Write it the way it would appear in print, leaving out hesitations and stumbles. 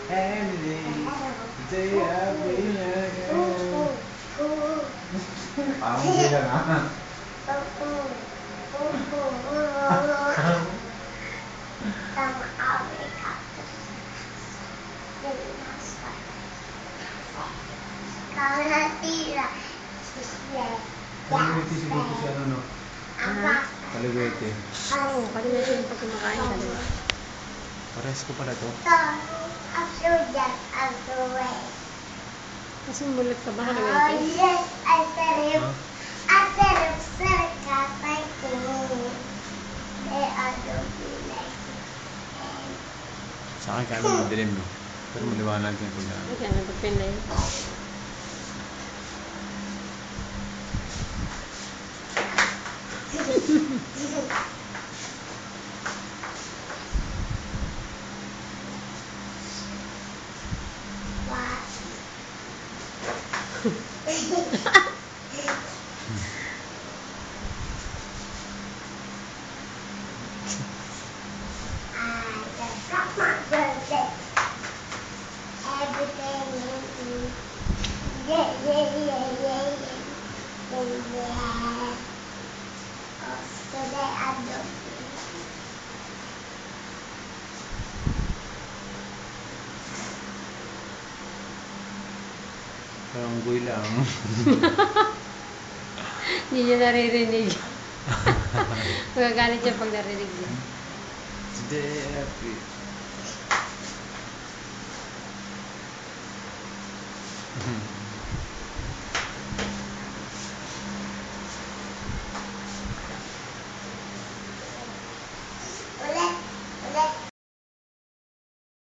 Emily, today I'll be again. Parang hindi lang ah. Kaligwete siguro si ano no? Kaligwete. Oo, kaligwete yung pag kumakain ka, diba? Pares ko pala to. Kasi mulat ka ba kaligwete? Sa akin kaya madilim no? Pero maliwanag yung pagdaan. Ay, kaya nagpapin na yun. Parang guy lang. Hindi niya naririnig. Magagalit siya pag narinig niya. Today I'll be...